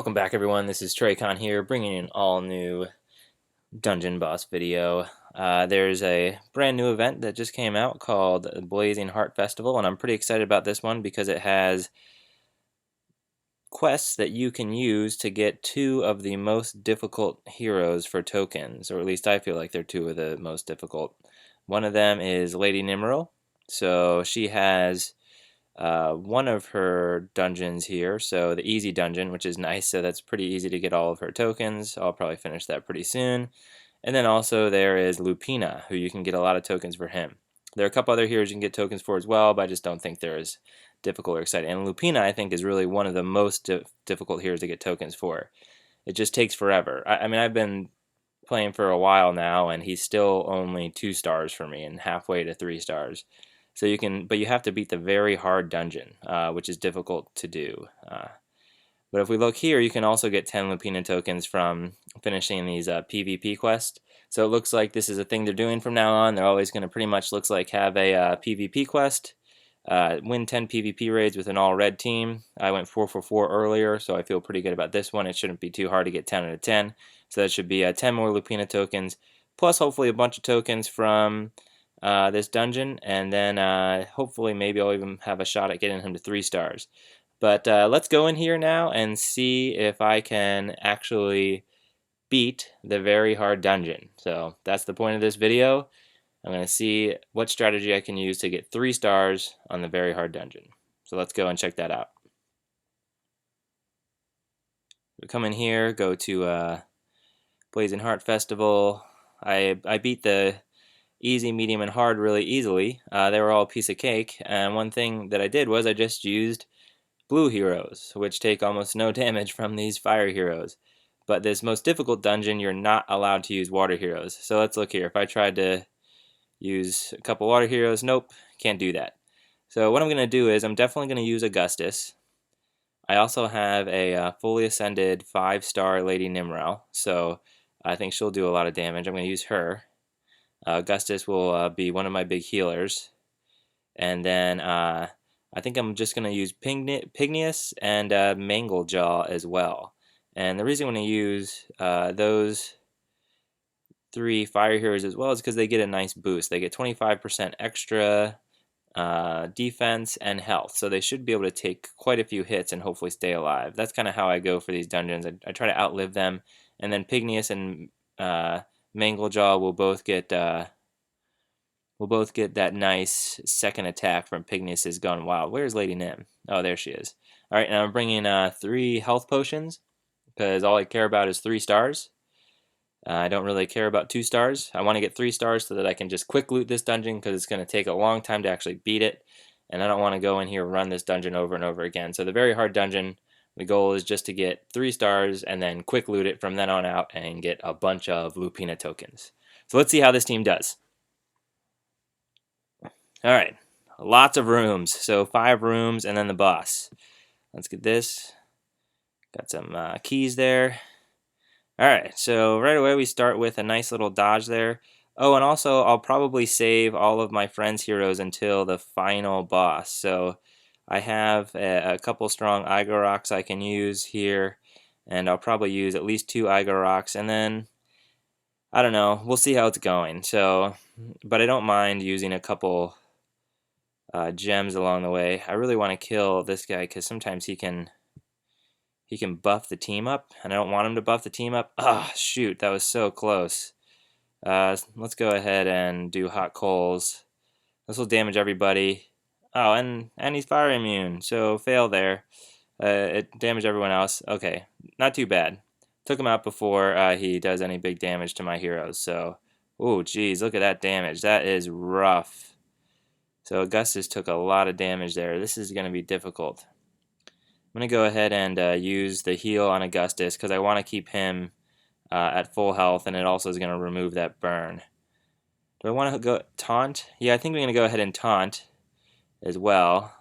Welcome back, everyone. This is Traycon here, bringing you an all-new dungeon boss video. There's a brand new event that just came out called Blazing Heart Festival, and I'm pretty excited about this one because it has quests that you can use to get two of the most difficult heroes for tokens, or at least I feel like they're two of the most difficult. One of them is Lady Nimriel. So she has one of her dungeons here, so the easy dungeon, which is nice, so that's pretty easy to get all of her tokens. I'll probably finish that pretty soon. And then also there is Lupina, who you can get a lot of tokens for him. There are a couple other heroes you can get tokens for as well, but I just don't think they're as difficult or exciting. And Lupina, I think, is really one of the most difficult heroes to get tokens for. It just takes forever. I mean, I've been playing for a while now, and he's still only 2 stars for me and halfway to 3 stars. So you can, but you have to beat the very hard dungeon, which is difficult to do. But if we look here, you can also get 10 Lupina tokens from finishing these PvP quests. So it looks like this is a thing they're doing from now on. They're always going to pretty much looks like have a PvP quest, win 10 PvP raids with an all-red team. I went 4 for 4 earlier, so I feel pretty good about this one. It shouldn't be too hard to get 10 out of 10. So that should be 10 more Lupina tokens, plus hopefully a bunch of tokens from this dungeon, and then hopefully maybe I'll even have a shot at getting him to 3 stars. But let's go in here now and see if I can actually beat the very hard dungeon. So that's the point of this video. I'm going to see what strategy I can use to get 3 stars on the very hard dungeon. So let's go and check that out. We come in here, go to Blazing Heart Festival. I beat the easy, medium, and hard really easily. They were all a piece of cake, and one thing that I did was I just used blue heroes, which take almost no damage from these fire heroes. But this most difficult dungeon, you're not allowed to use water heroes. So let's look here. If I tried to use a couple water heroes, nope, can't do that. So what I'm going to do is I'm definitely going to use Augustus. I also have a fully ascended 5-star Lady Nimriel, so I think she'll do a lot of damage. I'm going to use her. Augustus will be one of my big healers. And then I think I'm just going to use Pigneus and Manglejaw as well. And the reason I'm going to use those 3 fire heroes as well is because they get a nice boost. They get 25% extra defense and health. So they should be able to take quite a few hits and hopefully stay alive. That's kind of how I go for these dungeons. I try to outlive them. And then Pigneus and Manglejaw will both get that nice second attack from Pigneus' Gone Wild. Where's Lady Nim? Oh, there she is. All right, now I'm bringing 3 health potions because all I care about is 3 stars. I don't really care about 2 stars. I want to get 3 stars so that I can just quick loot this dungeon because it's going to take a long time to actually beat it. And I don't want to go in here and run this dungeon over and over again. So the very hard dungeon, the goal is just to get 3 stars and then quick loot it from then on out and get a bunch of Lupina tokens. So let's see how this team does. Alright, lots of rooms. So 5 rooms and then the boss. Let's get this. Got some keys there. Alright, so right away we start with a nice little dodge there. Oh, and also I'll probably save all of my friends' heroes until the final boss. So I have a couple strong Igoroks I can use here. And I'll probably use at least 2 Igoroks. And then, I don't know, we'll see how it's going. So, but I don't mind using a couple gems along the way. I really want to kill this guy because sometimes he can buff the team up, and I don't want him to buff the team up. Ah, shoot, that was so close. Let's go ahead and do hot coals. This will damage everybody. Oh, and he's fire immune, so fail there. It damaged everyone else. Okay, not too bad. Took him out before he does any big damage to my heroes. So, oh, geez, look at that damage. That is rough. So Augustus took a lot of damage there. This is going to be difficult. I'm going to go ahead and use the heal on Augustus because I want to keep him at full health, and it also is going to remove that burn. Do I want to go taunt? Yeah, I think we're going to go ahead and taunt as well.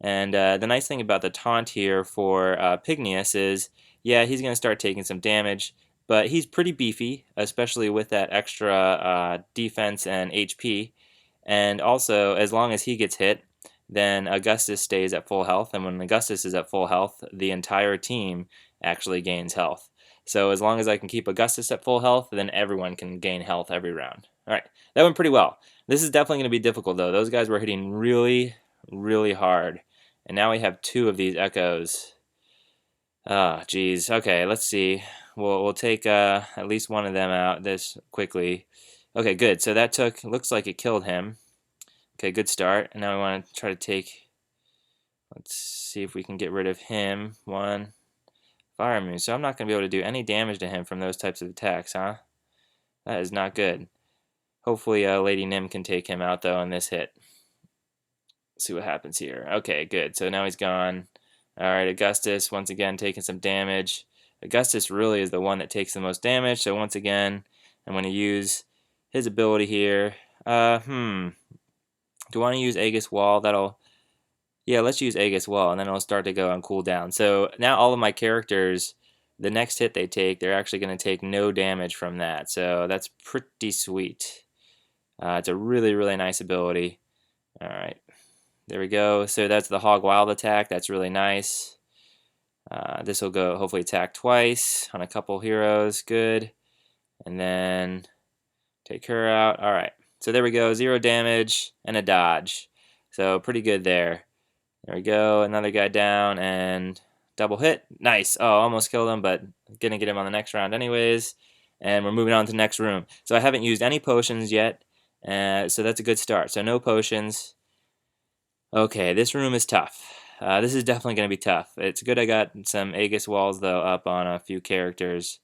And the nice thing about the taunt here for Pigneus is, yeah, he's going to start taking some damage, but he's pretty beefy, especially with that extra defense and HP. And also, as long as he gets hit, then Augustus stays at full health, and when Augustus is at full health, the entire team actually gains health. So as long as I can keep Augustus at full health, then everyone can gain health every round. Alright, that went pretty well. This is definitely going to be difficult, though. Those guys were hitting really, really hard. And now we have 2 of these echoes. Ah, geez. Okay, let's see. We'll take at least one of them out this quickly. Okay, good. So that looks like it killed him. Okay, good start. And now we want to try to take, let's see if we can get rid of him. 1 fire moon. So I'm not going to be able to do any damage to him from those types of attacks, huh? That is not good. Hopefully Lady Nim can take him out, though, in this hit. Let's see what happens here. Okay, good. So now he's gone. Alright, Augustus, once again, taking some damage. Augustus really is the one that takes the most damage, so once again, I'm going to use his ability here. Do I want to use Aegis Wall? Yeah, let's use Aegis Wall, and then it'll start to go on cooldown. So now all of my characters, the next hit they take, they're actually going to take no damage from that. So that's pretty sweet. It's a really, really nice ability. Alright, there we go. So that's the Hog Wild attack. That's really nice. This will go hopefully attack twice on a couple heroes. Good. And then take her out. Alright, so there we go. 0 damage and a dodge. So pretty good there. There we go. Another guy down and double hit. Nice. Oh, almost killed him, but gonna get him on the next round anyways. And we're moving on to the next room. So I haven't used any potions yet. So that's a good start. So no potions. Okay, this room is tough. This is definitely going to be tough. It's good I got some Aegis walls, though, up on a few characters.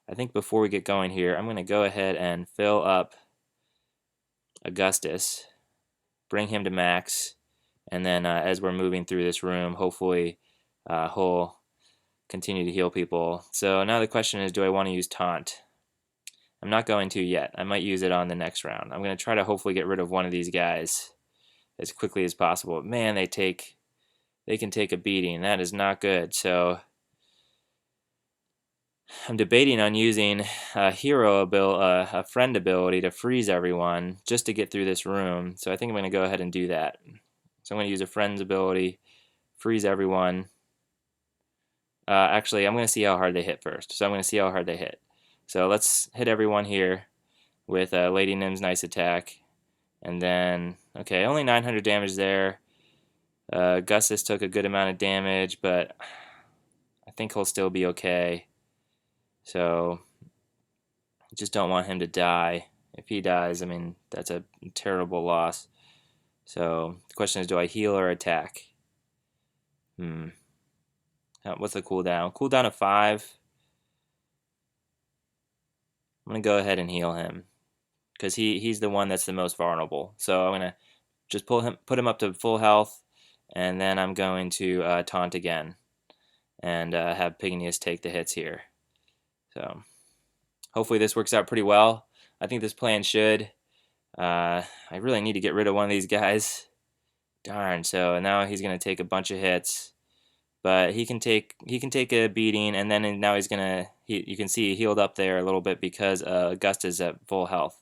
I think before we get going here, I'm going to go ahead and fill up Augustus, bring him to max, and then as we're moving through this room, hopefully he'll continue to heal people. So now the question is, do I want to use Taunt? I'm not going to yet. I might use it on the next round. I'm going to try to hopefully get rid of one of these guys as quickly as possible. Man, they can take a beating. That is not good. So I'm debating on using a friend ability to freeze everyone just to get through this room. So I think I'm going to go ahead and do that. So I'm going to use a friend's ability, freeze everyone. Actually, I'm going to see how hard they hit first. So I'm going to see how hard they hit. So let's hit everyone here with Lady Nim's nice attack. And then, okay, only 900 damage there. Augustus took a good amount of damage, but I think he'll still be okay. So, just don't want him to die. If he dies, I mean, that's a terrible loss. So, the question is, do I heal or attack? What's the cooldown? Cooldown of 5. I'm going to go ahead and heal him, because he's the one that's the most vulnerable. So, I'm going to just put him up to full health, and then I'm going to taunt again and have Pygneus take the hits here. So hopefully this works out pretty well. I think this plan should. I really need to get rid of one of these guys. Darn. So now he's going to take a bunch of hits, but he can take a beating, and then now he's gonna. You can see he healed up there a little bit because Augustus is at full health.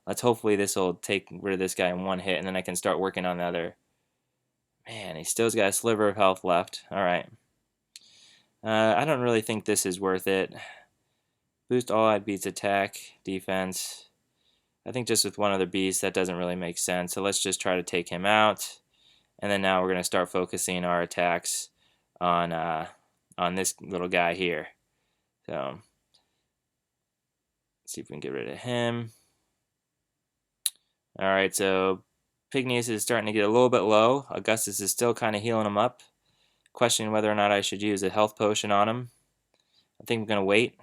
Let's hopefully this will take rid of this guy in one hit, and then I can start working on the other. Man, he still's got a sliver of health left. Alright. I don't really think this is worth it. Boost all out beats attack, defense. I think just with one other beast, that doesn't really make sense. So let's just try to take him out. And then now we're going to start focusing our attacks on this little guy here. So, let's see if we can get rid of him. Alright, so Pygneus is starting to get a little bit low. Augustus is still kind of healing him up. Questioning whether or not I should use a health potion on him. I think I'm going to wait.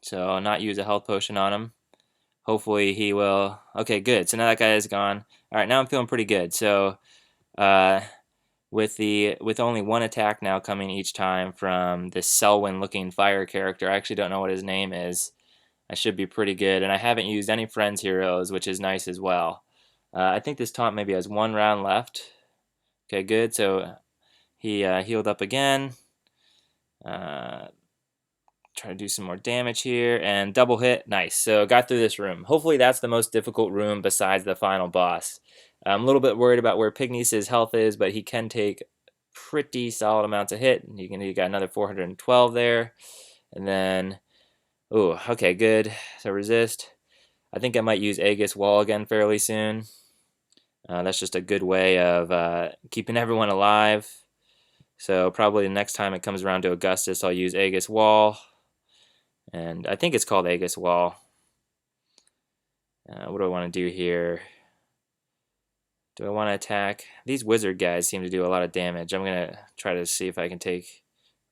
So I'll not use a health potion on him. Hopefully he will. Okay, good. So now that guy is gone. Alright, now I'm feeling pretty good. So with only one attack now coming each time from this Selwyn looking fire character, I actually don't know what his name is. I should be pretty good. And I haven't used any friends heroes, which is nice as well. I think this taunt maybe has 1 round left. Okay, good. So he healed up again. Try to do some more damage here. And double hit. Nice. So got through this room. Hopefully that's the most difficult room besides the final boss. I'm a little bit worried about where Pygnius' health is, but he can take pretty solid amounts of hit. You got another 412 there. And then, oh, okay, good. So resist. I think I might use Aegis Wall again fairly soon. That's just a good way of keeping everyone alive. So probably the next time it comes around to Augustus, I'll use Aegis Wall. And I think it's called Aegis Wall. What do I want to do here? Do I want to attack? These wizard guys seem to do a lot of damage. I'm going to try to see if I can take...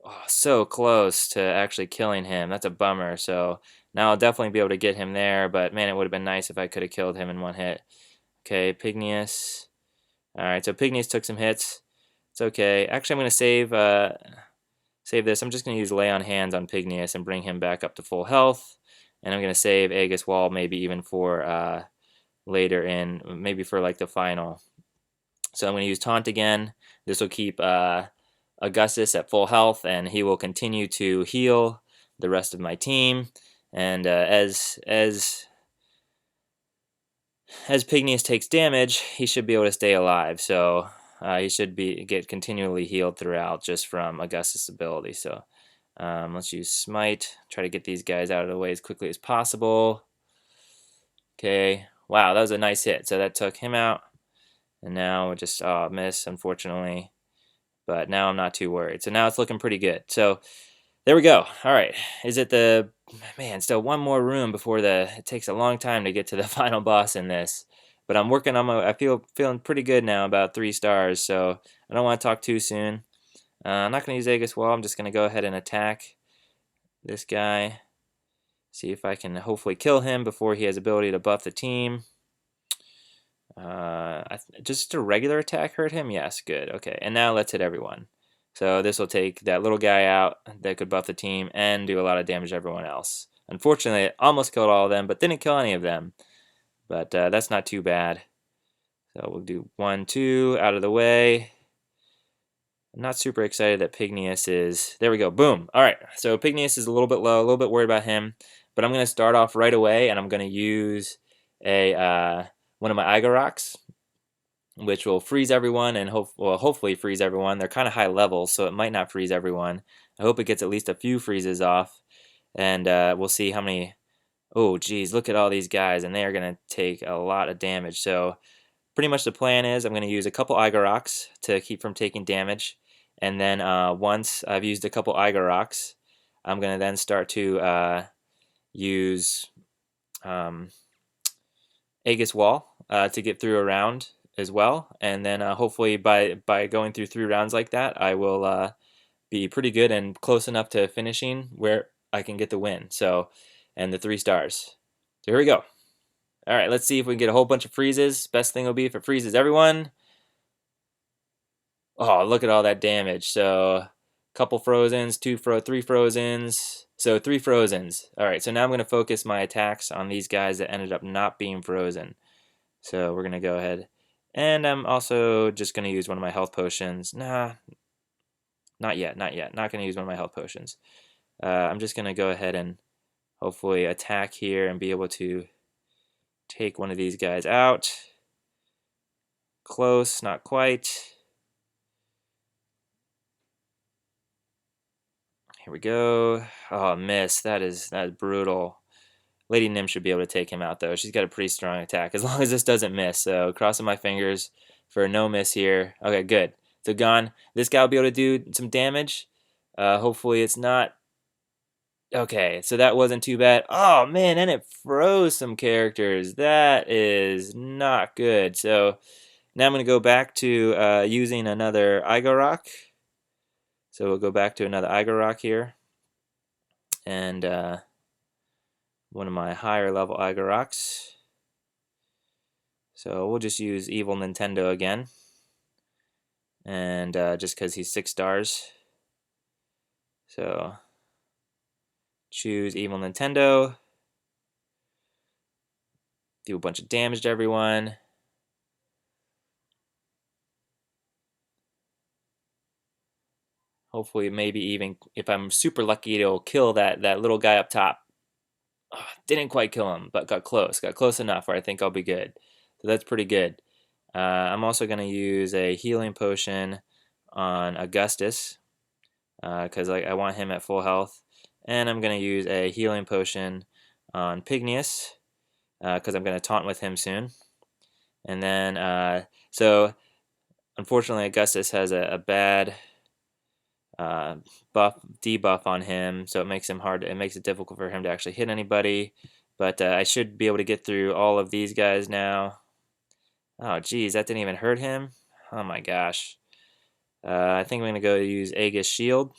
Oh, so close to actually killing him. That's a bummer. So now I'll definitely be able to get him there. But man, it would have been nice if I could have killed him in one hit. Okay, Pygnius. Alright, so Pygnius took some hits. It's okay. Actually, I'm going to save this. I'm just going to use Lay on Hands on Pygnius and bring him back up to full health. And I'm going to save Aegis Wall maybe even for later in, maybe for like the final. So I'm going to use Taunt again. This will keep Augustus at full health, and he will continue to heal the rest of my team. And as Pygnius takes damage, he should be able to stay alive. So he should get continually healed throughout just from Augustus' ability. So let's use Smite. Try to get these guys out of the way as quickly as possible. Okay. Wow, that was a nice hit. So that took him out. And now we're just, miss, unfortunately. But now I'm not too worried. So now it's looking pretty good. So there we go. All right. Is it the... Man, still one more room before it takes a long time to get to the final boss in this. But I'm working on I feeling pretty good now, about 3 stars. So I don't want to talk too soon. I'm not going to use Aegis Wall. I'm just going to go ahead and attack this guy. See if I can hopefully kill him before he has ability to buff the team. Just a regular attack hurt him? Yes, good. Okay, and now let's hit everyone. So this will take that little guy out that could buff the team and do a lot of damage to everyone else. Unfortunately, it almost killed all of them, but didn't kill any of them. But that's not too bad. So we'll do 1, 2, out of the way. I'm not super excited that Pygnius is... There we go, boom. All right, so Pygnius is a little bit low, a little bit worried about him. But I'm going to start off right away, and I'm going to use one of my Igoroks, which will freeze everyone and hopefully freeze everyone. They're kind of high levels, so it might not freeze everyone. I hope it gets at least a few freezes off, and we'll see how many... Oh, geez, look at all these guys, and they are going to take a lot of damage. So pretty much the plan is I'm going to use a couple Igoroks to keep from taking damage, and then once I've used a couple Igoroks, I'm going to then start to use Aegis Wall to get through a round as well, and then hopefully by going through 3 rounds like that, I will be pretty good and close enough to finishing where I can get the win. So, and the 3 stars. So here we go. All right, let's see if we can get a whole bunch of freezes. Best thing will be if it freezes everyone. Oh, look at all that damage. So, couple frozens, 3 frozens. So 3 frozens. All right, so now I'm going to focus my attacks on these guys that ended up not being frozen. So we're going to go ahead. And I'm also just going to use one of my health potions. Nah, not yet, not yet. Not going to use one of my health potions. I'm just going to go ahead and hopefully attack here and be able to take one of these guys out. Close, not quite. Here we go. Oh, miss. That is brutal. Lady Nim should be able to take him out, though. She's got a pretty strong attack, as long as this doesn't miss. So, crossing my fingers for a no miss here. Okay, good. So, gone. This guy will be able to do some damage. Hopefully, it's not... Okay, so that wasn't too bad. Oh, man, and it froze some characters. That is not good. So, now I'm going to go back to using another Igorok. So, we'll go back to another Igorok here. And one of my higher level Igoroks. So we'll just use Evil Nintendo again. And just because he's 6 stars. So choose Evil Nintendo. Do a bunch of damage to everyone. Hopefully, maybe even if I'm super lucky, it'll kill that little guy up top. Oh, didn't quite kill him, but got close. Got close enough where I think I'll be good. So that's pretty good. I'm also going to use a healing potion on Augustus because I want him at full health. And I'm going to use a healing potion on Pygnius because I'm going to taunt with him soon. And then, so unfortunately, Augustus has a bad debuff on him, so it makes him hard. It makes it difficult for him to actually hit anybody. But I should be able to get through all of these guys now. Oh, geez, that didn't even hurt him. Oh my gosh. I think I'm gonna go use Aegis Shield.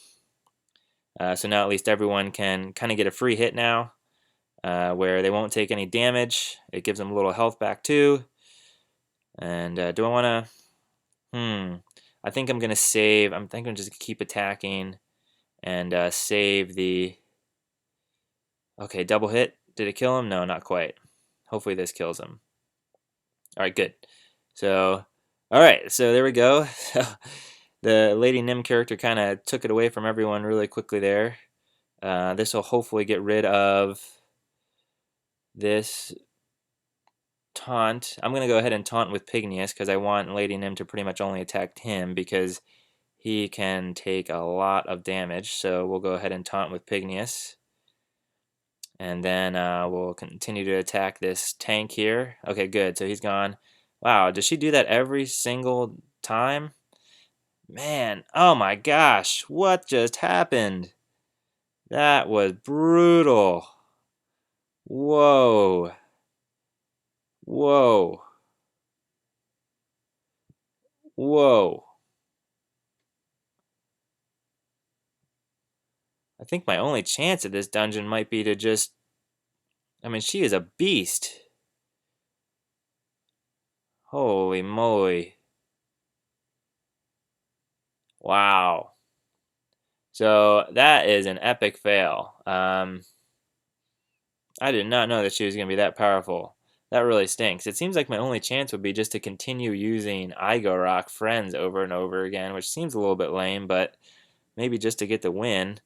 So now at least everyone can kind of get a free hit now, where they won't take any damage. It gives them a little health back too. And do I want to? I think I'm gonna save. I'm thinking just keep attacking and save the. Okay, double hit. Did it kill him? No, not quite. Hopefully this kills him. All right, good. So, all right, so there we go. The Lady Nim character kind of took it away from everyone really quickly there. This will hopefully get rid of this taunt. I'm going to go ahead and taunt with Pygnius because I want Lady Nim to pretty much only attack him because he can take a lot of damage. So we'll go ahead and taunt with Pygnius. And then we'll continue to attack this tank here. Okay, good. So he's gone. Wow, does she do that every single time? Man, oh my gosh, what just happened? That was brutal. Whoa. Whoa. Whoa. I think my only chance at this dungeon might be to just... I mean, she is a beast. Holy moly. Wow. So that is an epic fail. I did not know that she was going to be that powerful. That really stinks. It seems like my only chance would be just to continue using Igorok friends over and over again, which seems a little bit lame, but maybe just to get the win.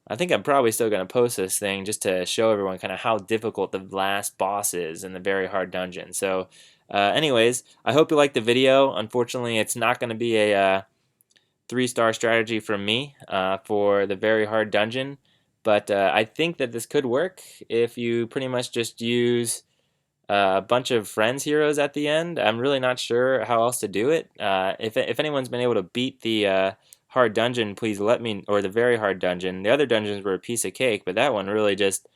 I think I'm probably still going to post this thing just to show everyone kind of how difficult the last boss is in the very hard dungeon. So anyways, I hope you liked the video. Unfortunately, it's not going to be a 3-star strategy from me for the very hard dungeon. But I think that this could work if you pretty much just use a bunch of friends heroes at the end. I'm really not sure how else to do it. If anyone's been able to beat the hard dungeon, please let me, or the very hard dungeon. The other dungeons were a piece of cake, but that one really just,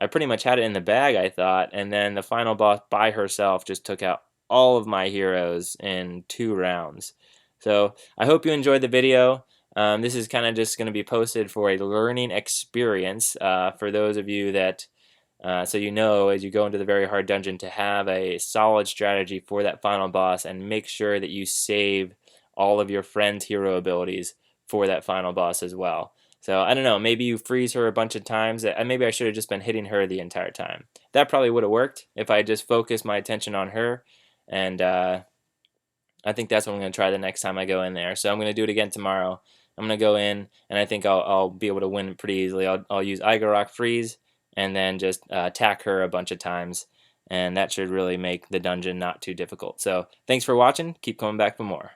I pretty much had it in the bag, I thought. And then the final boss by herself just took out all of my heroes in 2 rounds. So I hope you enjoyed the video. This is kind of just going to be posted for a learning experience for those of you that, so you know as you go into the very hard dungeon to have a solid strategy for that final boss and make sure that you save all of your friend's hero abilities for that final boss as well. So I don't know, maybe you freeze her a bunch of times. Maybe I should have just been hitting her the entire time. That probably would have worked if I just focused my attention on her. And I think that's what I'm going to try the next time I go in there. So I'm going to do it again tomorrow. I'm going to go in, and I think I'll be able to win pretty easily. I'll use Igorok Freeze, and then just attack her a bunch of times. And that should really make the dungeon not too difficult. So thanks for watching. Keep coming back for more.